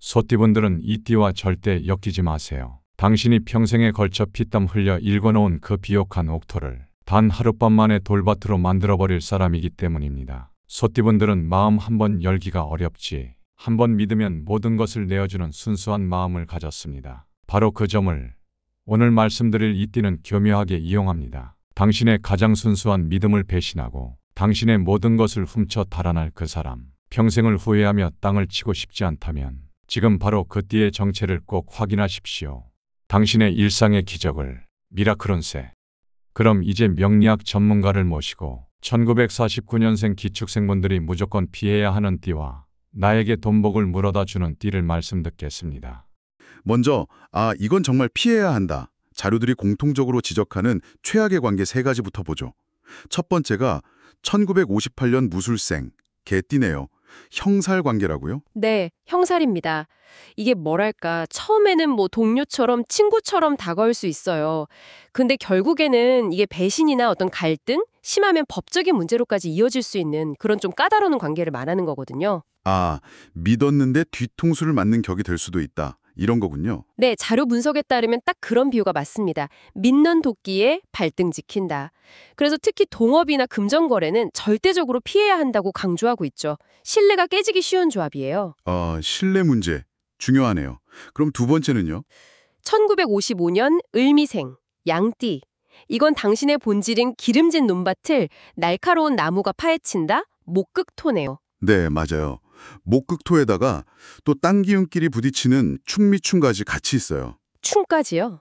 소띠분들은 이 띠와 절대 엮이지 마세요. 당신이 평생에 걸쳐 피땀 흘려 일궈놓은 그 비옥한 옥토를 단 하룻밤 만에 돌밭으로 만들어버릴 사람이기 때문입니다. 소띠분들은 마음 한번 열기가 어렵지 한번 믿으면 모든 것을 내어주는 순수한 마음을 가졌습니다. 바로 그 점을 오늘 말씀드릴 이 띠는 교묘하게 이용합니다. 당신의 가장 순수한 믿음을 배신하고 당신의 모든 것을 훔쳐 달아날 그 사람, 평생을 후회하며 땅을 치고 싶지 않다면 지금 바로 그 띠의 정체를 꼭 확인하십시오. 당신의 일상의 기적을 미라클운세. 그럼 이제 명리학 전문가를 모시고 1949년생 기축생분들이 무조건 피해야 하는 띠와 나에게 돈복을 물어다 주는 띠를 말씀 듣겠습니다. 먼저 이건 정말 피해야 한다. 자료들이 공통적으로 지적하는 최악의 관계 3가지부터 보죠. 첫 번째가 1958년 무술생, 개띠네요. 형살 관계라고요? 네, 형살입니다. 이게 뭐랄까, 처음에는 뭐 동료처럼 친구처럼 다가올 수 있어요. 근데 결국에는 이게 배신이나 어떤 갈등, 심하면 법적인 문제로까지 이어질 수 있는 그런 좀 까다로운 관계를 말하는 거거든요. 믿었는데 뒤통수를 맞는 격이 될 수도 있다. 이런 거군요. 네, 자료 분석에 따르면 딱 그런 비유가 맞습니다. 믿는 도끼에 발등 지킨다. 그래서 특히 동업이나 금전거래는 절대적으로 피해야 한다고 강조하고 있죠. 신뢰가 깨지기 쉬운 조합이에요. 신뢰 문제. 중요하네요. 그럼 두 번째는요? 1955년 을미생, 양띠. 이건 당신의 본질인 기름진 논밭을 날카로운 나무가 파헤친다? 목극토네요. 네, 맞아요. 목극토에다가 또 땅 기운끼리 부딪히는 충미충까지 같이 있어요. 충까지요?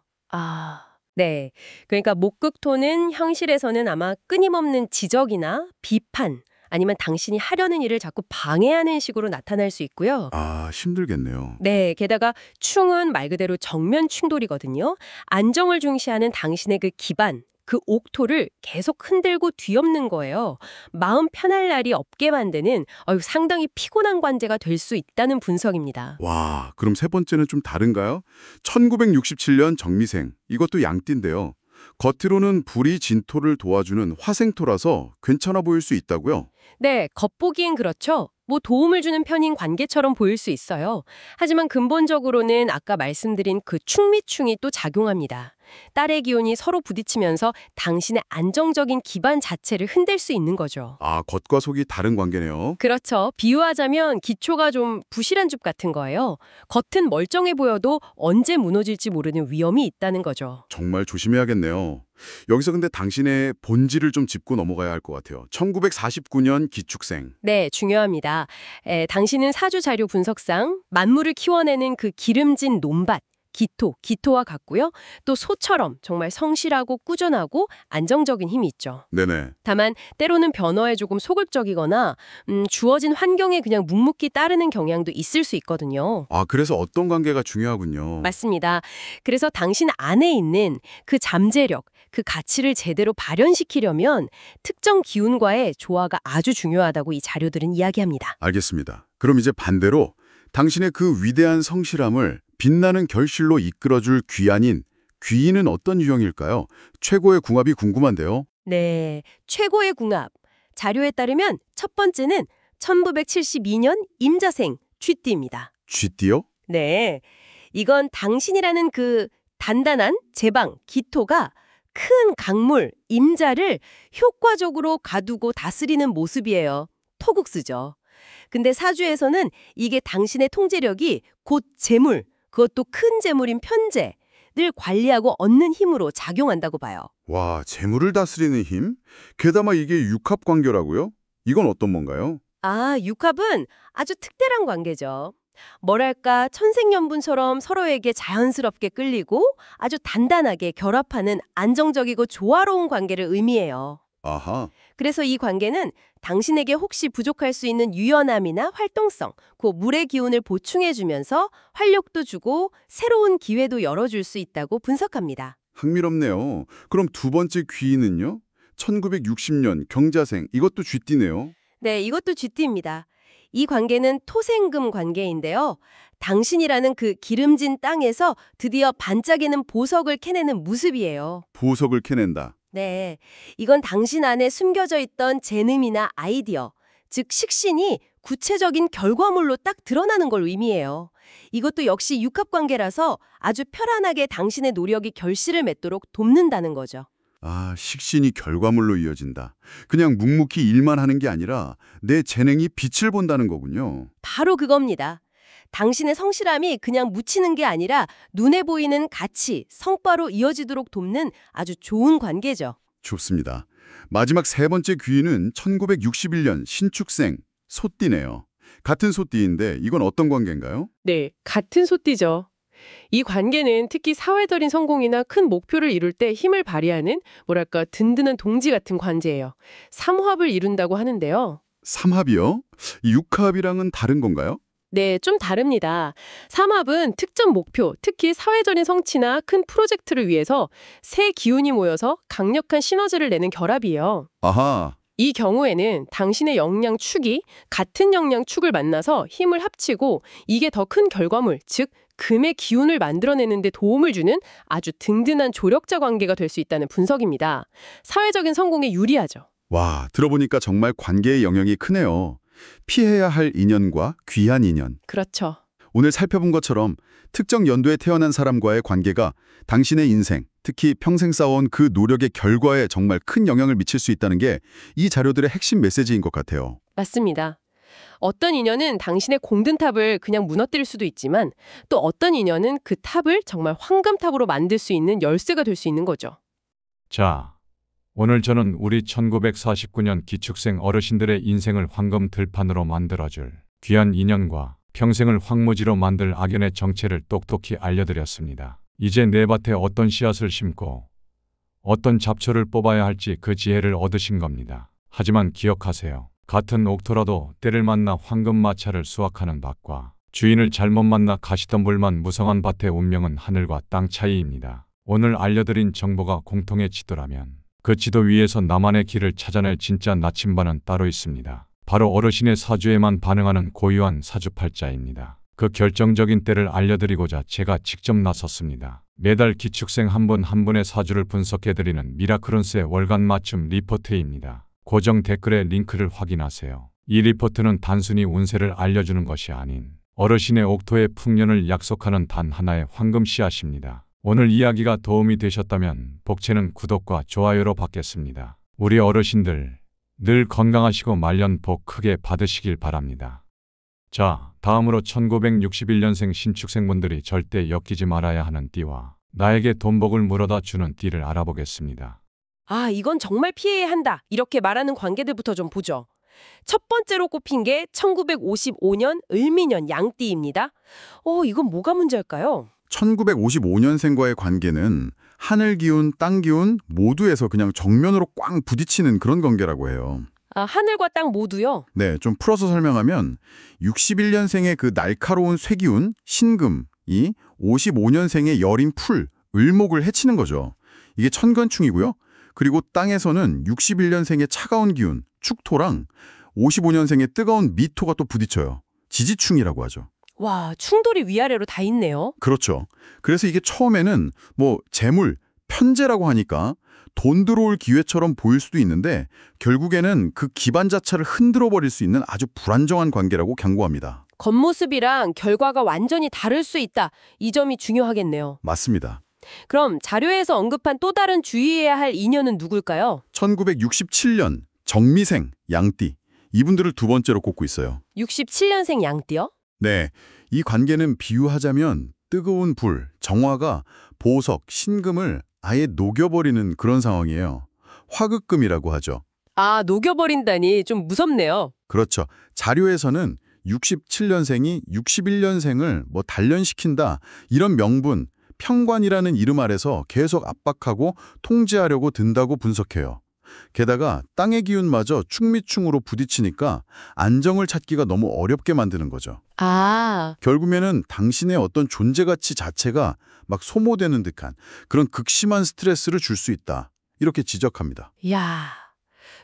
네. 그러니까 목극토는 현실에서는 아마 끊임없는 지적이나 비판, 아니면 당신이 하려는 일을 자꾸 방해하는 식으로 나타날 수 있고요. 힘들겠네요. 네, 게다가 충은 말 그대로 정면 충돌이거든요. 안정을 중시하는 당신의 그 기반, 그 옥토를 계속 흔들고 뒤엎는 거예요. 마음 편할 날이 없게 만드는 상당히 피곤한 관계가 될 수 있다는 분석입니다. 와, 그럼 세 번째는 좀 다른가요? 1967년 정미생, 이것도 양띠인데요. 겉으로는 불이 진토를 도와주는 화생토라서 괜찮아 보일 수 있다고요? 네, 겉보기엔 그렇죠. 뭐 도움을 주는 편인 관계처럼 보일 수 있어요. 하지만 근본적으로는 아까 말씀드린 그 충미충이 또 작용합니다. 딸의 기운이 서로 부딪히면서 당신의 안정적인 기반 자체를 흔들 수 있는 거죠. 겉과 속이 다른 관계네요. 그렇죠. 비유하자면 기초가 좀 부실한 집 같은 거예요. 겉은 멀쩡해 보여도 언제 무너질지 모르는 위험이 있다는 거죠. 정말 조심해야겠네요. 여기서 근데 당신의 본질을 좀 짚고 넘어가야 할 것 같아요. 1949년 기축생. 네, 중요합니다. 당신은 사주 자료 분석상 만물을 키워내는 그 기름진 논밭, 기토와 같고요. 또 소처럼 정말 성실하고 꾸준하고 안정적인 힘이 있죠. 네네. 다만 때로는 변화에 조금 소극적이거나 주어진 환경에 그냥 묵묵히 따르는 경향도 있을 수 있거든요. 그래서 어떤 관계가 중요하군요. 맞습니다. 그래서 당신 안에 있는 그 잠재력, 그 가치를 제대로 발현시키려면 특정 기운과의 조화가 아주 중요하다고 이 자료들은 이야기합니다. 알겠습니다. 그럼 이제 반대로 당신의 그 위대한 성실함을 빛나는 결실로 이끌어줄 귀한인, 귀인은 어떤 유형일까요? 최고의 궁합이 궁금한데요. 네, 최고의 궁합. 자료에 따르면 첫 번째는 1972년 임자생 쥐띠입니다. 쥐띠요? 네, 이건 당신이라는 그 단단한 제방, 기토가 큰 강물, 임자를 효과적으로 가두고 다스리는 모습이에요. 토국수죠. 근데 사주에서는 이게 당신의 통제력이 곧 재물, 그것도 큰 재물인 편재를 관리하고 얻는 힘으로 작용한다고 봐요. 와, 재물을 다스리는 힘? 게다가 이게 육합 관계라고요? 이건 어떤 뭔가요? 육합은 아주 특별한 관계죠. 뭐랄까 천생연분처럼 서로에게 자연스럽게 끌리고 아주 단단하게 결합하는 안정적이고 조화로운 관계를 의미해요. 아하. 그래서 이 관계는 당신에게 혹시 부족할 수 있는 유연함이나 활동성, 그 물의 기운을 보충해주면서 활력도 주고 새로운 기회도 열어줄 수 있다고 분석합니다. 흥미롭네요. 그럼 두 번째 귀인은요? 1960년 경자생, 이것도 쥐띠네요. 네, 이것도 쥐띠입니다. 이 관계는 토생금 관계인데요. 당신이라는 그 기름진 땅에서 드디어 반짝이는 보석을 캐내는 모습이에요. 보석을 캐낸다. 네, 이건 당신 안에 숨겨져 있던 재능이나 아이디어, 즉 식신이 구체적인 결과물로 딱 드러나는 걸 의미해요. 이것도 역시 육합관계라서 아주 편안하게 당신의 노력이 결실을 맺도록 돕는다는 거죠. 아, 식신이 결과물로 이어진다. 그냥 묵묵히 일만 하는 게 아니라 내 재능이 빛을 본다는 거군요. 바로 그겁니다. 당신의 성실함이 그냥 묻히는 게 아니라 눈에 보이는 가치, 성과로 이어지도록 돕는 아주 좋은 관계죠. 좋습니다. 마지막 세 번째 귀인은 1961년 신축생 소띠네요. 같은 소띠인데 이건 어떤 관계인가요? 네, 같은 소띠죠. 이 관계는 특히 사회적인 성공이나 큰 목표를 이룰 때 힘을 발휘하는 뭐랄까 든든한 동지 같은 관계예요. 삼합을 이룬다고 하는데요. 삼합이요? 이 육합이랑은 다른 건가요? 네, 좀 다릅니다. 삼합은 특정 목표, 특히 사회적인 성취나 큰 프로젝트를 위해서 세 기운이 모여서 강력한 시너지를 내는 결합이에요. 아하, 이 경우에는 당신의 역량축이 같은 역량축을 만나서 힘을 합치고 이게 더 큰 결과물, 즉 금의 기운을 만들어내는 데 도움을 주는 아주 든든한 조력자 관계가 될 수 있다는 분석입니다. 사회적인 성공에 유리하죠. 와, 들어보니까 정말 관계의 영역이 크네요. 피해야 할 인연과 귀한 인연. 그렇죠. 오늘 살펴본 것처럼 특정 연도에 태어난 사람과의 관계가 당신의 인생, 특히 평생 쌓아온 그 노력의 결과에 정말 큰 영향을 미칠 수 있다는 게 이 자료들의 핵심 메시지인 것 같아요. 맞습니다. 어떤 인연은 당신의 공든탑을 그냥 무너뜨릴 수도 있지만 또 어떤 인연은 그 탑을 정말 황금탑으로 만들 수 있는 열쇠가 될 수 있는 거죠. 자, 오늘 저는 우리 1949년 기축생 어르신들의 인생을 황금 들판으로 만들어줄 귀한 인연과 평생을 황무지로 만들 악연의 정체를 똑똑히 알려드렸습니다. 이제 내 밭에 어떤 씨앗을 심고 어떤 잡초를 뽑아야 할지 그 지혜를 얻으신 겁니다. 하지만 기억하세요. 같은 옥토라도 때를 만나 황금마차를 수확하는 밭과 주인을 잘못 만나 가시덤불만 무성한 밭의 운명은 하늘과 땅 차이입니다. 오늘 알려드린 정보가 공통의 지도라면 그 지도 위에서 나만의 길을 찾아낼 진짜 나침반은 따로 있습니다. 바로 어르신의 사주에만 반응하는 고유한 사주팔자입니다. 그 결정적인 때를 알려드리고자 제가 직접 나섰습니다. 매달 기축생 한 분 한 분의 사주를 분석해드리는 미라클론스의 월간 맞춤 리포트입니다. 고정 댓글의 링크를 확인하세요. 이 리포트는 단순히 운세를 알려주는 것이 아닌 어르신의 옥토의 풍년을 약속하는 단 하나의 황금 씨앗입니다. 오늘 이야기가 도움이 되셨다면 복채는 구독과 좋아요로 받겠습니다. 우리 어르신들 늘 건강하시고 말년 복 크게 받으시길 바랍니다. 자, 다음으로 1961년생 신축생분들이 절대 엮이지 말아야 하는 띠와 나에게 돈복을 물어다 주는 띠를 알아보겠습니다. 아, 이건 정말 피해야 한다. 이렇게 말하는 관계들부터 좀 보죠. 첫 번째로 꼽힌 게 1955년 을미년 양띠입니다. 이건 뭐가 문제일까요? 1955년생과의 관계는 하늘 기운, 땅 기운 모두에서 그냥 정면으로 꽝 부딪히는 그런 관계라고 해요. 아, 하늘과 땅 모두요? 네, 좀 풀어서 설명하면 61년생의 그 날카로운 쇠기운, 신금이 55년생의 여린 풀, 을목을 해치는 거죠. 이게 천간충이고요. 그리고 땅에서는 61년생의 차가운 기운, 축토랑 55년생의 뜨거운 미토가 또 부딪혀요. 지지충이라고 하죠. 와, 충돌이 위아래로 다 있네요. 그렇죠. 그래서 이게 처음에는 재물, 편재라고 하니까 돈 들어올 기회처럼 보일 수도 있는데 결국에는 그 기반 자체를 흔들어 버릴 수 있는 아주 불안정한 관계라고 경고합니다. 겉모습이랑 결과가 완전히 다를 수 있다. 이 점이 중요하겠네요. 맞습니다. 그럼 자료에서 언급한 또 다른 주의해야 할 인연은 누굴까요? 1967년 정미생, 양띠. 이분들을 두 번째로 꼽고 있어요. 67년생 양띠요? 네, 이 관계는 비유하자면 뜨거운 불, 정화가 보석, 신금을 아예 녹여버리는 그런 상황이에요. 화극금이라고 하죠. 아, 녹여버린다니 좀 무섭네요. 그렇죠. 자료에서는 67년생이 61년생을 단련시킨다 이런 명분, 평관이라는 이름 아래서 계속 압박하고 통제하려고 든다고 분석해요. 게다가 땅의 기운마저 충미충으로 부딪히니까 안정을 찾기가 너무 어렵게 만드는 거죠. 아, 결국에는 당신의 어떤 존재가치 자체가 막 소모되는 듯한 그런 극심한 스트레스를 줄 수 있다. 이렇게 지적합니다. 이야,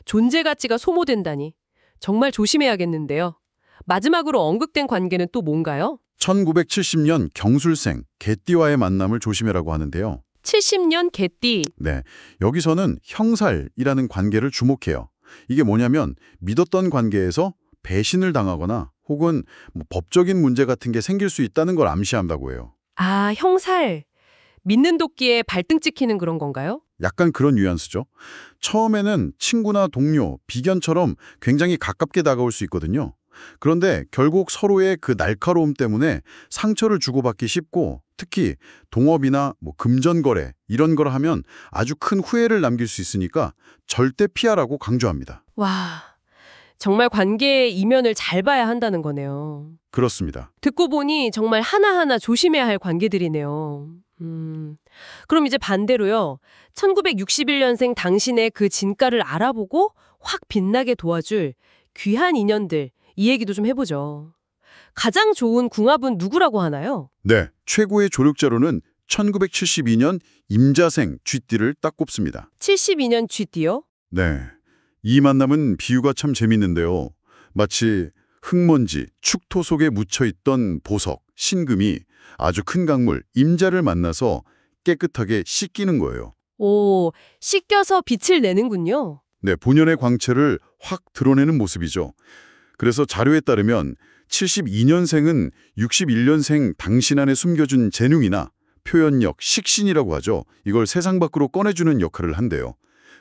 존재 가치가 소모된다니. 정말 조심해야겠는데요. 마지막으로 언급된 관계는 또 뭔가요? 1970년 경술생, 개띠와의 만남을 조심해라고 하는데요. 70년 개띠. 네, 여기서는 형살이라는 관계를 주목해요. 이게 뭐냐면 믿었던 관계에서 배신을 당하거나 혹은 법적인 문제 같은 게 생길 수 있다는 걸 암시한다고 해요. 아, 형살. 믿는 도끼에 발등 찍히는 그런 건가요? 약간 그런 뉘앙스죠. 처음에는 친구나 동료, 비견처럼 굉장히 가깝게 다가올 수 있거든요. 그런데 결국 서로의 그 날카로움 때문에 상처를 주고받기 쉽고 특히 동업이나 금전거래 이런 걸 하면 아주 큰 후회를 남길 수 있으니까 절대 피하라고 강조합니다. 와, 정말 관계의 이면을 잘 봐야 한다는 거네요. 그렇습니다. 듣고 보니 정말 하나하나 조심해야 할 관계들이네요. 그럼 이제 반대로요. 1961년생 당신의 그 진가를 알아보고 확 빛나게 도와줄 귀한 인연들, 이 얘기도 좀 해보죠. 가장 좋은 궁합은 누구라고 하나요? 네, 최고의 조력자로는 1972년 임자생 쥐띠를 딱 꼽습니다. 72년 쥐띠요? 네, 이 만남은 비유가 참 재밌는데요. 마치 흙먼지, 축토 속에 묻혀있던 보석, 신금이 아주 큰 강물, 임자를 만나서 깨끗하게 씻기는 거예요. 오, 씻겨서 빛을 내는군요. 네, 본연의 광채를 확 드러내는 모습이죠. 그래서 자료에 따르면 72년생은 61년생 당신 안에 숨겨준 재능이나 표현력, 식신이라고 하죠. 이걸 세상 밖으로 꺼내주는 역할을 한대요.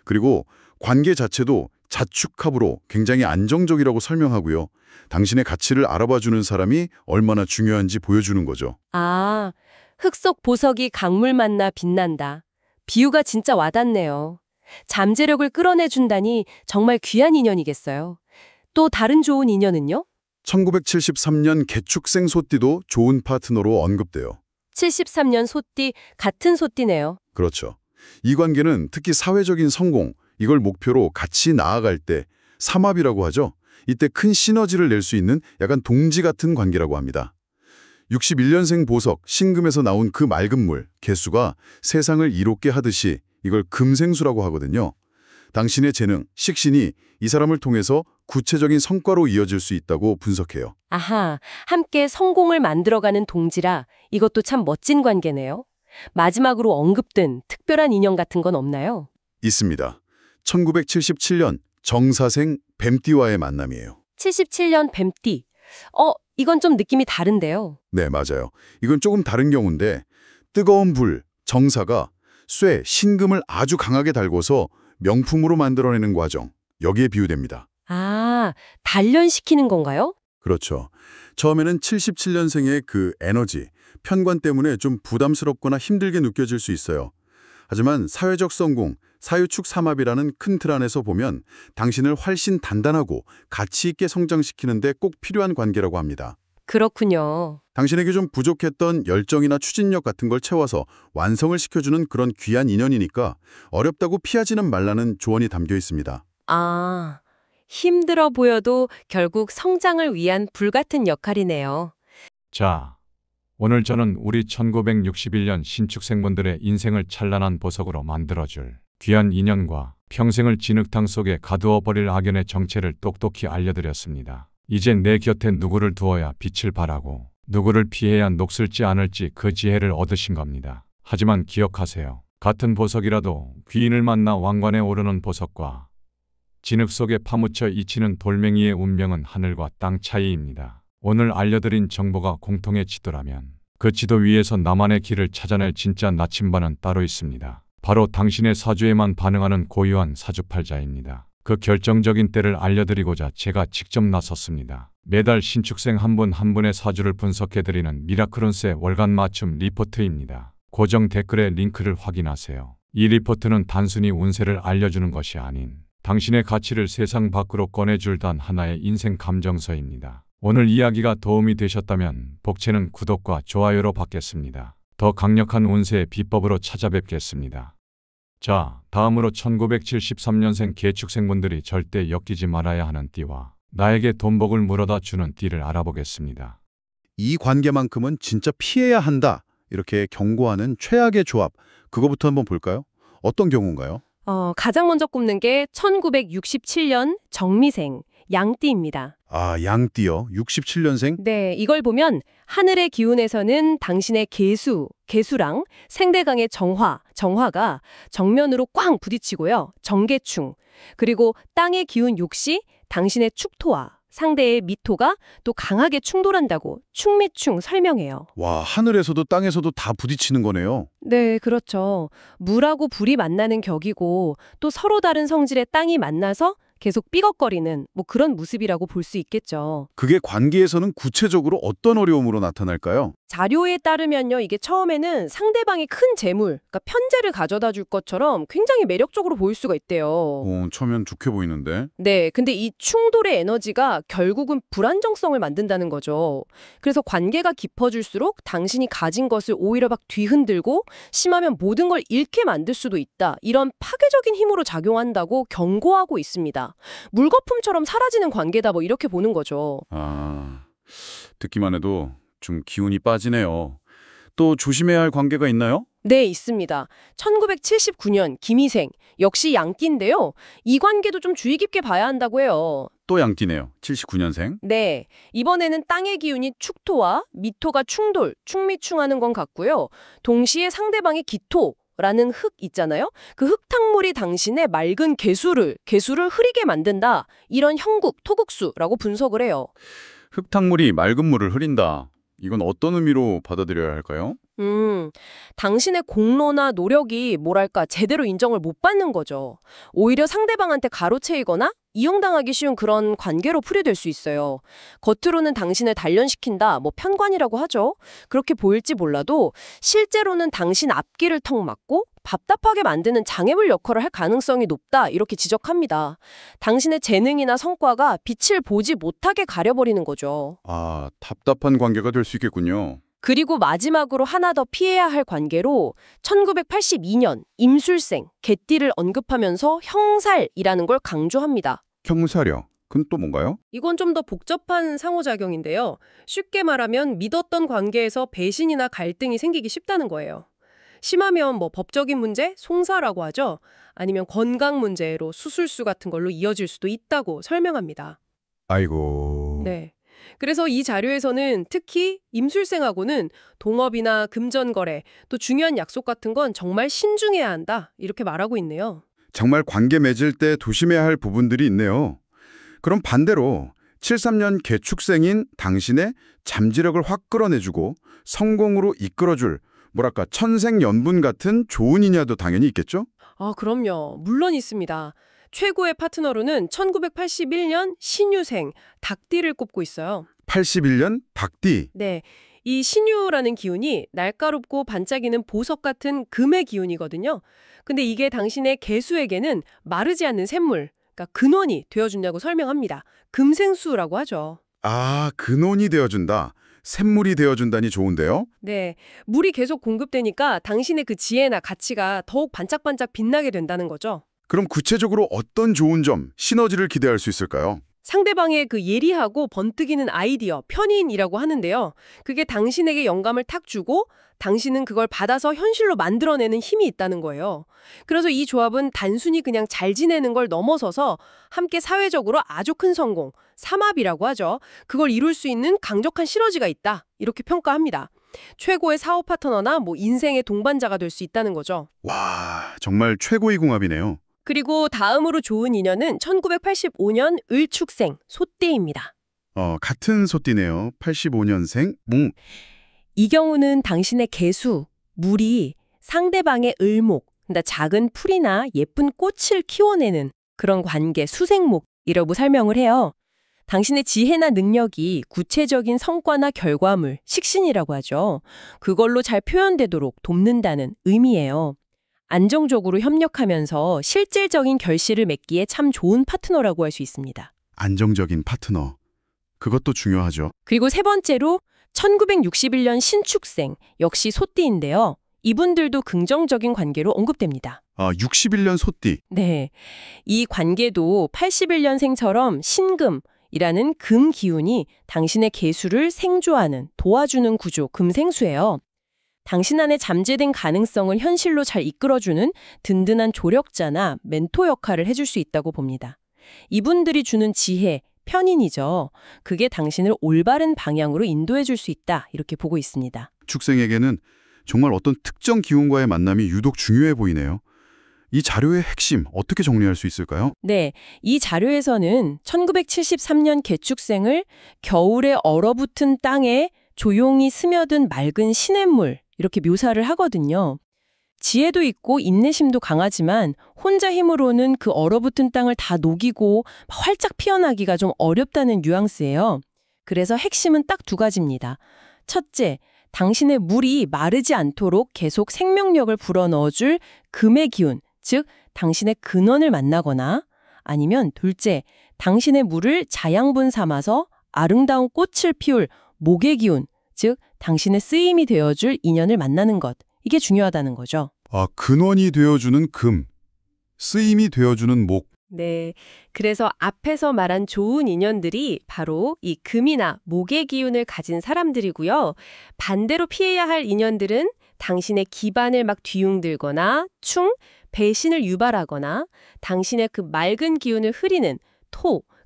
그리고 관계 자체도 자축합으로 굉장히 안정적이라고 설명하고요. 당신의 가치를 알아봐주는 사람이 얼마나 중요한지 보여주는 거죠. 아, 흙 속 보석이 강물 만나 빛난다. 비유가 진짜 와닿네요. 잠재력을 끌어내준다니 정말 귀한 인연이겠어요. 또 다른 좋은 인연은요? 1973년 개축생 소띠도 좋은 파트너로 언급돼요. 73년 소띠, 같은 소띠네요. 그렇죠. 이 관계는 특히 사회적인 성공, 이걸 목표로 같이 나아갈 때 삼합이라고 하죠. 이때 큰 시너지를 낼 수 있는 약간 동지 같은 관계라고 합니다. 61년생 보석, 신금에서 나온 그 맑은 물, 개수가 세상을 이롭게 하듯이 이걸 금생수라고 하거든요. 당신의 재능, 식신이 이 사람을 통해서 구체적인 성과로 이어질 수 있다고 분석해요. 아하, 함께 성공을 만들어가는 동지라 이것도 참 멋진 관계네요. 마지막으로 언급된 특별한 인연 같은 건 없나요? 있습니다. 1977년 정사생 뱀띠와의 만남이에요. 77년 뱀띠. 이건 좀 느낌이 다른데요. 네, 맞아요. 이건 조금 다른 경우인데 뜨거운 불, 정사가 쇠, 신금을 아주 강하게 달궈서 명품으로 만들어내는 과정, 여기에 비유됩니다. 아, 단련시키는 건가요? 그렇죠. 처음에는 77년생의 그 에너지, 편관 때문에 좀 부담스럽거나 힘들게 느껴질 수 있어요. 하지만 사회적 성공, 사유축 삼합이라는 큰 틀 안에서 보면 당신을 훨씬 단단하고 가치 있게 성장시키는 데 꼭 필요한 관계라고 합니다. 그렇군요. 당신에게 좀 부족했던 열정이나 추진력 같은 걸 채워서 완성을 시켜주는 그런 귀한 인연이니까 어렵다고 피하지는 말라는 조언이 담겨 있습니다. 아, 힘들어 보여도 결국 성장을 위한 불같은 역할이네요. 자, 오늘 저는 우리 1961년 신축생분들의 인생을 찬란한 보석으로 만들어줄 귀한 인연과 평생을 진흙탕 속에 가두어 버릴 악연의 정체를 똑똑히 알려드렸습니다. 이제 내 곁에 누구를 두어야 빛을 발하고 누구를 피해야 녹슬지 않을지 그 지혜를 얻으신 겁니다. 하지만 기억하세요. 같은 보석이라도 귀인을 만나 왕관에 오르는 보석과 진흙 속에 파묻혀 잊히는 돌멩이의 운명은 하늘과 땅 차이입니다. 오늘 알려드린 정보가 공통의 지도라면 그 지도 위에서 나만의 길을 찾아낼 진짜 나침반은 따로 있습니다. 바로 당신의 사주에만 반응하는 고유한 사주팔자입니다. 그 결정적인 때를 알려드리고자 제가 직접 나섰습니다. 매달 신축생 한 분 한 분의 사주를 분석해드리는 미라클운세 월간 맞춤 리포트입니다. 고정 댓글의 링크를 확인하세요. 이 리포트는 단순히 운세를 알려주는 것이 아닌 당신의 가치를 세상 밖으로 꺼내줄 단 하나의 인생 감정서입니다. 오늘 이야기가 도움이 되셨다면 복채는 구독과 좋아요로 받겠습니다. 더 강력한 운세의 비법으로 찾아뵙겠습니다. 자, 다음으로 1973년생 개축생분들이 절대 엮이지 말아야 하는 띠와 나에게 돈복을 물어다 주는 띠를 알아보겠습니다. 이 관계만큼은 진짜 피해야 한다. 이렇게 경고하는 최악의 조합. 그거부터 한번 볼까요? 어떤 경우인가요? 가장 먼저 꼽는 게 1967년 정미생, 양띠입니다. 아, 양띠요. 67년생? 네, 이걸 보면 하늘의 기운에서는 당신의 개수랑 생대강의 정화가 정면으로 꽝 부딪히고요. 정계충. 그리고 땅의 기운 역시 당신의 축토와 상대의 미토가 또 강하게 충돌한다고 충미충 설명해요. 와, 하늘에서도 땅에서도 다 부딪히는 거네요. 네, 그렇죠. 물하고 불이 만나는 격이고 또 서로 다른 성질의 땅이 만나서 계속 삐걱거리는 뭐 그런 모습이라고 볼 수 있겠죠. 그게 관계에서는 구체적으로 어떤 어려움으로 나타날까요? 자료에 따르면요, 이게 처음에는 상대방이 큰 재물, 그러니까 편재를 가져다 줄 것처럼 굉장히 매력적으로 보일 수가 있대요. 처음엔 좋게 보이는데. 네, 근데 이 충돌의 에너지가 결국은 불안정성을 만든다는 거죠. 그래서 관계가 깊어질수록 당신이 가진 것을 오히려 막 뒤흔들고 심하면 모든 걸 잃게 만들 수도 있다. 이런 파괴적인 힘으로 작용한다고 경고하고 있습니다. 물거품처럼 사라지는 관계다 뭐 이렇게 보는 거죠. 아, 듣기만 해도 좀 기운이 빠지네요. 또 조심해야 할 관계가 있나요? 네, 있습니다. 1979년 김희생, 역시 양띠인데요. 이 관계도 좀 주의 깊게 봐야 한다고 해요. 또 양띠네요. 79년생. 네, 이번에는 땅의 기운이 축토와 미토가 충돌, 충미충하는 건 같고요. 동시에 상대방의 기토라는 흙 있잖아요. 그 흙탕물이 당신의 맑은 개수를 흐리게 만든다. 이런 형국, 토국수라고 분석을 해요. 흙탕물이 맑은 물을 흐린다. 이건 어떤 의미로 받아들여야 할까요? 당신의 공로나 노력이 뭐랄까 제대로 인정을 못 받는 거죠. 오히려 상대방한테 가로채이거나 이용당하기 쉬운 그런 관계로 풀이될 수 있어요. 겉으로는 당신을 단련시킨다, 뭐 편관이라고 하죠. 그렇게 보일지 몰라도 실제로는 당신 앞길을 턱 막고 답답하게 만드는 장애물 역할을 할 가능성이 높다, 이렇게 지적합니다. 당신의 재능이나 성과가 빛을 보지 못하게 가려버리는 거죠. 아, 답답한 관계가 될 수 있겠군요. 그리고 마지막으로 하나 더 피해야 할 관계로 1982년 임술생, 개띠를 언급하면서 형살이라는 걸 강조합니다. 형사력. 그건 또 뭔가요? 이건 좀 더 복잡한 상호작용인데요. 쉽게 말하면 믿었던 관계에서 배신이나 갈등이 생기기 쉽다는 거예요. 심하면 뭐 법적인 문제, 송사라고 하죠. 아니면 건강 문제로 수술수 같은 걸로 이어질 수도 있다고 설명합니다. 아이고. 네. 그래서 이 자료에서는 특히 임술생하고는 동업이나 금전거래, 또 중요한 약속 같은 건 정말 신중해야 한다, 이렇게 말하고 있네요. 정말 관계 맺을 때 조심해야 할 부분들이 있네요. 그럼 반대로 73년 개축생인 당신의 잠재력을 확 끌어내주고 성공으로 이끌어줄 뭐랄까 천생연분 같은 좋은 인야도 당연히 있겠죠? 아, 그럼요. 물론 있습니다. 최고의 파트너로는 1981년 신유생, 닭띠를 꼽고 있어요. 81년 닭띠. 네, 이 신유라는 기운이 날카롭고 반짝이는 보석 같은 금의 기운이거든요. 근데 이게 당신의 개수에게는 마르지 않는 샘물, 그러니까 근원이 되어준다고 설명합니다. 금생수라고 하죠. 아, 근원이 되어준다. 샘물이 되어준다니 좋은데요? 네, 물이 계속 공급되니까 당신의 그 지혜나 가치가 더욱 반짝반짝 빛나게 된다는 거죠. 그럼 구체적으로 어떤 좋은 점, 시너지를 기대할 수 있을까요? 상대방의 그 예리하고 번뜩이는 아이디어, 편인이라고 하는데요. 그게 당신에게 영감을 탁 주고 당신은 그걸 받아서 현실로 만들어내는 힘이 있다는 거예요. 그래서 이 조합은 단순히 그냥 잘 지내는 걸 넘어서서 함께 사회적으로 아주 큰 성공, 삼합이라고 하죠. 그걸 이룰 수 있는 강력한 시너지가 있다, 이렇게 평가합니다. 최고의 사업 파트너나 뭐 인생의 동반자가 될 수 있다는 거죠. 와, 정말 최고의 궁합이네요. 그리고 다음으로 좋은 인연은 1985년 을축생, 소띠입니다. 같은 소띠네요. 85년생 이 경우는 당신의 개수, 물이 상대방의 을목, 그러니까 작은 풀이나 예쁜 꽃을 키워내는 그런 관계, 수생목이라고 설명을 해요. 당신의 지혜나 능력이 구체적인 성과나 결과물, 식신이라고 하죠. 그걸로 잘 표현되도록 돕는다는 의미예요. 안정적으로 협력하면서 실질적인 결실을 맺기에 참 좋은 파트너라고 할 수 있습니다. 안정적인 파트너. 그것도 중요하죠. 그리고 세 번째로 1961년 신축생, 역시 소띠인데요. 이분들도 긍정적인 관계로 언급됩니다. 61년 소띠. 네, 이 관계도 81년생처럼 신금이라는 금 기운이 당신의 개수를 생조하는, 도와주는 구조, 금생수예요. 당신 안에 잠재된 가능성을 현실로 잘 이끌어주는 든든한 조력자나 멘토 역할을 해줄 수 있다고 봅니다. 이분들이 주는 지혜, 편인이죠. 그게 당신을 올바른 방향으로 인도해 줄 수 있다, 이렇게 보고 있습니다. 축생에게는 정말 어떤 특정 기운과의 만남이 유독 중요해 보이네요. 이 자료의 핵심 어떻게 정리할 수 있을까요? 네, 이 자료에서는 1973년 개축생을 겨울에 얼어붙은 땅에 조용히 스며든 맑은 시냇물 이렇게 묘사를 하거든요. 지혜도 있고 인내심도 강하지만 혼자 힘으로는 그 얼어붙은 땅을 다 녹이고 활짝 피어나기가 좀 어렵다는 뉘앙스예요. 그래서 핵심은 딱 두 가지입니다. 첫째, 당신의 물이 마르지 않도록 계속 생명력을 불어넣어줄 금의 기운, 즉 당신의 근원을 만나거나 아니면 둘째, 당신의 물을 자양분 삼아서 아름다운 꽃을 피울 목의 기운, 즉 당신의 쓰임이 되어줄 인연을 만나는 것. 이게 중요하다는 거죠. 아, 근원이 되어주는 금, 쓰임이 되어주는 목. 네, 그래서 앞에서 말한 좋은 인연들이 바로 이 금이나 목의 기운을 가진 사람들이고요. 반대로 피해야 할 인연들은 당신의 기반을 막 뒤흔들거나 배신을 유발하거나 당신의 그 맑은 기운을 흐리는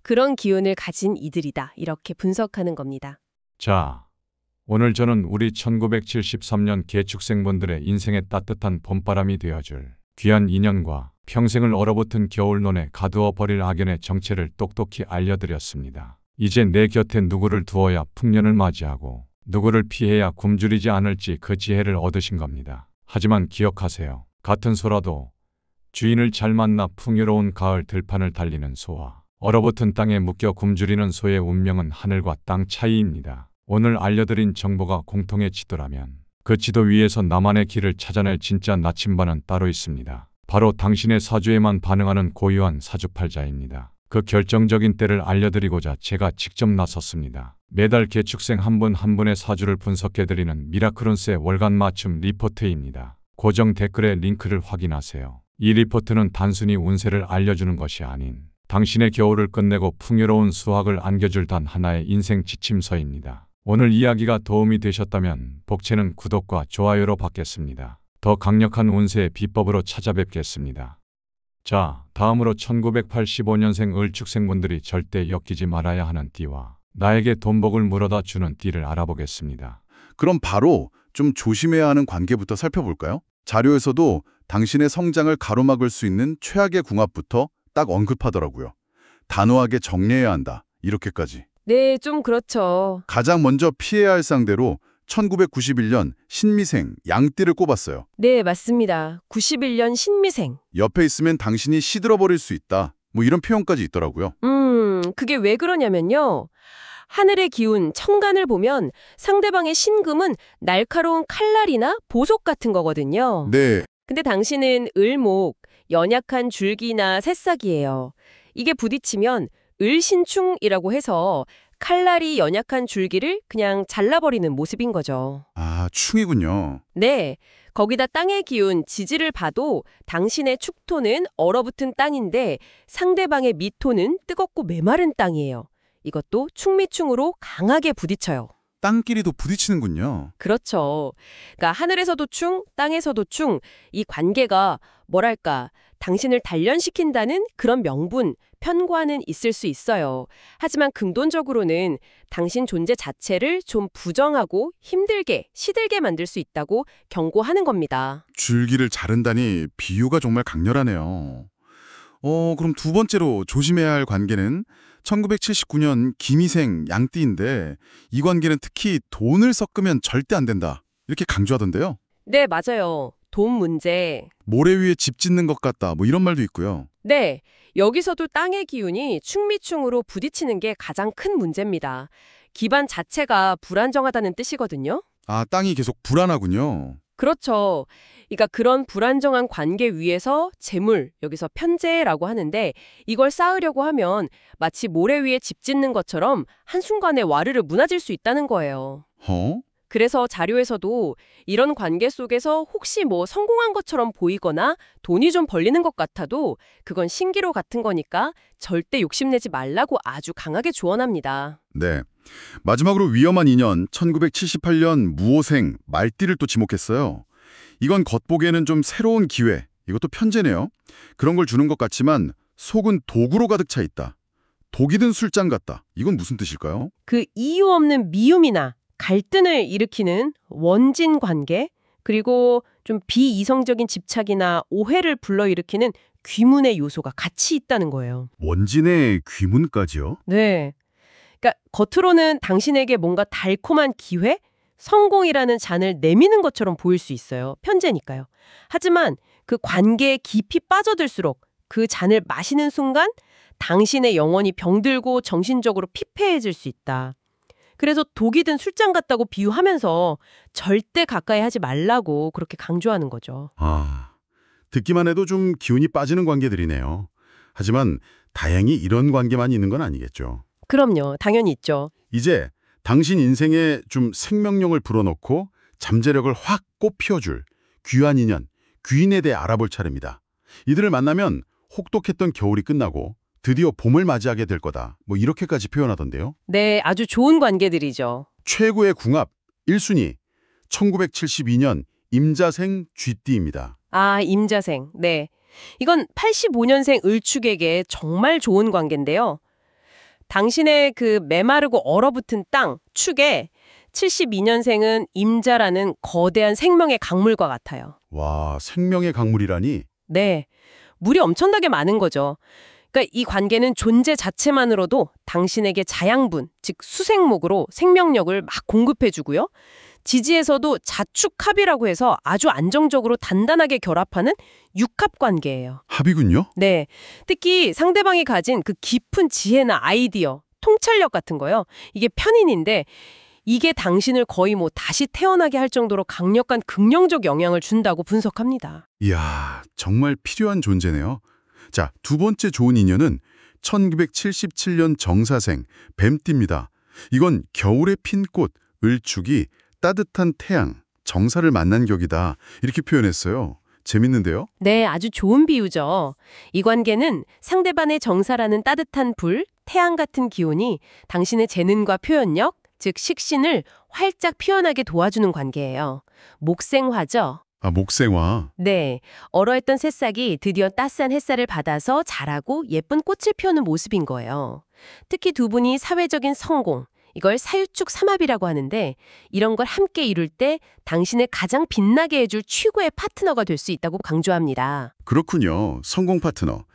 그런 기운을 가진 이들이다. 이렇게 분석하는 겁니다. 자, 오늘 저는 우리 1973년 개축생분들의 인생에 따뜻한 봄바람이 되어줄 귀한 인연과 평생을 얼어붙은 겨울논에 가두어 버릴 악연의 정체를 똑똑히 알려드렸습니다. 이제 내 곁에 누구를 두어야 풍년을 맞이하고 누구를 피해야 굶주리지 않을지 그 지혜를 얻으신 겁니다. 하지만 기억하세요. 같은 소라도 주인을 잘 만나 풍요로운 가을 들판을 달리는 소와 얼어붙은 땅에 묶여 굶주리는 소의 운명은 하늘과 땅 차이입니다. 오늘 알려드린 정보가 공통의 지도라면 그 지도 위에서 나만의 길을 찾아낼 진짜 나침반은 따로 있습니다. 바로 당신의 사주에만 반응하는 고유한 사주팔자입니다. 그 결정적인 때를 알려드리고자 제가 직접 나섰습니다. 매달 개축생 한 분 한 분의 사주를 분석해드리는 미라클운스의 월간 맞춤 리포트입니다. 고정 댓글의 링크를 확인하세요. 이 리포트는 단순히 운세를 알려주는 것이 아닌 당신의 겨울을 끝내고 풍요로운 수확을 안겨줄 단 하나의 인생 지침서입니다. 오늘 이야기가 도움이 되셨다면 복채는 구독과 좋아요로 받겠습니다. 더 강력한 운세의 비법으로 찾아뵙겠습니다. 자, 다음으로 1985년생 을축생분들이 절대 엮이지 말아야 하는 띠와 나에게 돈복을 물어다 주는 띠를 알아보겠습니다. 그럼 바로 좀 조심해야 하는 관계부터 살펴볼까요? 자료에서도 당신의 성장을 가로막을 수 있는 최악의 궁합부터 딱 언급하더라고요. 단호하게 정리해야 한다. 이렇게까지. 네, 좀 그렇죠. 가장 먼저 피해야 할 상대로 1991년 신미생 양띠를 꼽았어요. 네, 맞습니다. 91년 신미생. 옆에 있으면 당신이 시들어버릴 수 있다. 뭐 이런 표현까지 있더라고요. 그게 왜 그러냐면요. 하늘의 기운, 천간을 보면 상대방의 신금은 날카로운 칼날이나 보석 같은 거거든요. 네, 근데 당신은 을목, 연약한 줄기나 새싹이에요. 이게 부딪히면 을신충이라고 해서 칼날이 연약한 줄기를 그냥 잘라버리는 모습인 거죠. 아, 충이군요. 네, 거기다 땅의 기운, 지지를 봐도 당신의 축토는 얼어붙은 땅인데 상대방의 미토는 뜨겁고 메마른 땅이에요. 이것도 충미충으로 강하게 부딪혀요. 땅끼리도 부딪히는군요. 그렇죠. 그러니까 하늘에서도 충, 땅에서도 충, 이 관계가 뭐랄까 당신을 단련시킨다는 그런 명분, 편과는 있을 수 있어요. 하지만 근본적으로는 당신 존재 자체를 좀 부정하고 힘들게, 시들게 만들 수 있다고 경고하는 겁니다. 줄기를 자른다니 비유가 정말 강렬하네요. 그럼 두 번째로 조심해야 할 관계는 1979년 김희생 양띠인데 이 관계는 특히 돈을 섞으면 절대 안 된다. 이렇게 강조하던데요. 네, 맞아요. 돈 문제. 모래 위에 집 짓는 것 같다. 뭐 이런 말도 있고요. 네, 여기서도 땅의 기운이 충미충으로 부딪히는 게 가장 큰 문제입니다. 기반 자체가 불안정하다는 뜻이거든요. 아, 땅이 계속 불안하군요. 그렇죠. 그러니까 그런 불안정한 관계 위에서 재물, 여기서 편재라고 하는데 이걸 쌓으려고 하면 마치 모래 위에 집 짓는 것처럼 한순간에 와르르 무너질 수 있다는 거예요. 그래서 자료에서도 이런 관계 속에서 혹시 뭐 성공한 것처럼 보이거나 돈이 좀 벌리는 것 같아도 그건 신기로 같은 거니까 절대 욕심내지 말라고 아주 강하게 조언합니다. 네. 마지막으로 위험한 인연 1978년 무오생 말띠를 또 지목했어요. 이건 겉보기에는 좀 새로운 기회, 이것도 편재네요. 그런 걸 주는 것 같지만 속은 독으로 가득 차 있다. 독이 든 술잔 같다. 이건 무슨 뜻일까요? 그 이유 없는 미움이나 갈등을 일으키는 원진 관계, 그리고 좀 비이성적인 집착이나 오해를 불러일으키는 귀문의 요소가 같이 있다는 거예요. 원진의 귀문까지요? 네. 그러니까 겉으로는 당신에게 뭔가 달콤한 기회, 성공이라는 잔을 내미는 것처럼 보일 수 있어요. 편제니까요. 하지만 그 관계에 깊이 빠져들수록 그 잔을 마시는 순간 당신의 영혼이 병들고 정신적으로 피폐해질 수 있다. 그래서 독이 든 술잔 같다고 비유하면서 절대 가까이 하지 말라고 그렇게 강조하는 거죠. 아, 듣기만 해도 좀 기운이 빠지는 관계들이네요. 하지만 다행히 이런 관계만 있는 건 아니겠죠. 그럼요. 당연히 있죠. 이제 당신 인생에 좀 생명력을 불어넣고 잠재력을 확 꽃피워줄 귀한 인연, 귀인에 대해 알아볼 차례입니다. 이들을 만나면 혹독했던 겨울이 끝나고 드디어 봄을 맞이하게 될 거다. 뭐 이렇게까지 표현하던데요. 네, 아주 좋은 관계들이죠. 최고의 궁합 1순위 1972년 임자생 쥐띠입니다. 아, 임자생. 네. 이건 85년생 을축에게 정말 좋은 관계인데요. 당신의 그 메마르고 얼어붙은 땅, 축에 72년생은 임자라는 거대한 생명의 강물과 같아요. 와, 생명의 강물이라니? 네. 물이 엄청나게 많은 거죠. 그러니까 이 관계는 존재 자체만으로도 당신에게 자양분, 즉 수생목으로 생명력을 막 공급해주고요. 지지에서도 자축합이라고 해서 아주 안정적으로 단단하게 결합하는 육합 관계예요. 합이군요? 네. 특히 상대방이 가진 그 깊은 지혜나 아이디어, 통찰력 같은 거요. 이게 편인인데 이게 당신을 거의 뭐 다시 태어나게 할 정도로 강력한 긍정적 영향을 준다고 분석합니다. 이야, 정말 필요한 존재네요. 자, 두 번째 좋은 인연은 1977년 정사생 뱀띠입니다. 이건 겨울에 핀 꽃, 을축이 따뜻한 태양, 정사를 만난 격이다. 이렇게 표현했어요. 재밌는데요? 네, 아주 좋은 비유죠. 이 관계는 상대방의 정사라는 따뜻한 불, 태양 같은 기운이 당신의 재능과 표현력, 즉 식신을 활짝 피어나게 도와주는 관계예요. 목생화죠. 아, 목생화. 네, 얼어있던 새싹이 드디어 따스한 햇살을 받아서 자라고 예쁜 꽃을 피우는 모습인 거예요. 특히 두 분이 사회적인 성공, 이걸 사유축 삼합이라고 하는데 이런 걸 함께 이룰 때 당신을 가장 빛나게 해줄 최고의 파트너가 될 수 있다고 강조합니다. 그렇군요. 성공 파트너.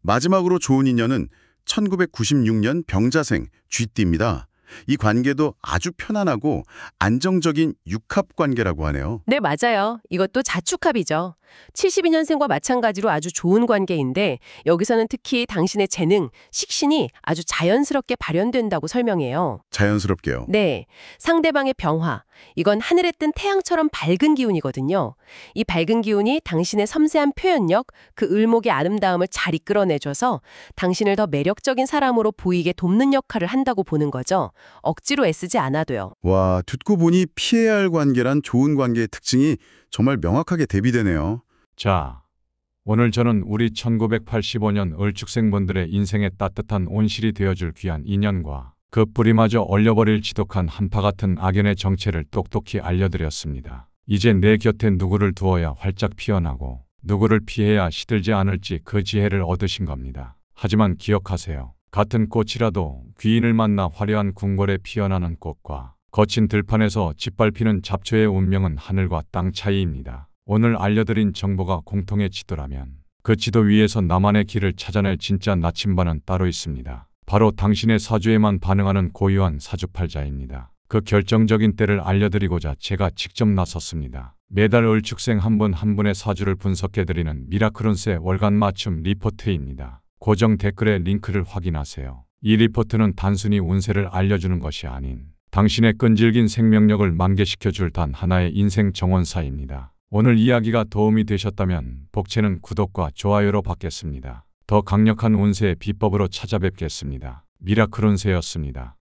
마지막으로 좋은 인연은 1996년 병자생 쥐띠입니다. 이 관계도 아주 편안하고 안정적인 육합 관계라고 하네요. 네, 맞아요. 이것도 자축합이죠. 72년생과 마찬가지로 아주 좋은 관계인데 여기서는 특히 당신의 재능, 식신이 아주 자연스럽게 발현된다고 설명해요. 자연스럽게요. 네, 상대방의 병화, 이건 하늘에 뜬 태양처럼 밝은 기운이거든요. 이 밝은 기운이 당신의 섬세한 표현력, 그 을목의 아름다움을 잘 이끌어내줘서 당신을 더 매력적인 사람으로 보이게 돕는 역할을 한다고 보는 거죠. 억지로 애쓰지 않아도요. 와, 듣고 보니 피해야 할 관계란 좋은 관계의 특징이 정말 명확하게 대비되네요. 자, 오늘 저는 우리 1985년 을축생분들의 인생에 따뜻한 온실이 되어줄 귀한 인연과 그 뿌리마저 얼려버릴 지독한 한파 같은 악연의 정체를 똑똑히 알려드렸습니다. 이제 내 곁에 누구를 두어야 활짝 피어나고 누구를 피해야 시들지 않을지 그 지혜를 얻으신 겁니다. 하지만 기억하세요. 같은 꽃이라도 귀인을 만나 화려한 궁궐에 피어나는 꽃과 거친 들판에서 짓밟히는 잡초의 운명은 하늘과 땅 차이입니다. 오늘 알려드린 정보가 공통의 지도라면 그 지도 위에서 나만의 길을 찾아낼 진짜 나침반은 따로 있습니다. 바로 당신의 사주에만 반응하는 고유한 사주팔자입니다. 그 결정적인 때를 알려드리고자 제가 직접 나섰습니다. 매달 을축생 한 분 한 분의 사주를 분석해드리는 미라클운세 월간 맞춤 리포트입니다. 고정 댓글에 링크를 확인하세요. 이 리포트는 단순히 운세를 알려주는 것이 아닌 당신의 끈질긴 생명력을 만개시켜줄 단 하나의 인생 정원사입니다. 오늘 이야기가 도움이 되셨다면 복채는 구독과 좋아요로 받겠습니다. 더 강력한 운세의 비법으로 찾아뵙겠습니다. 미라클 운세였습니다.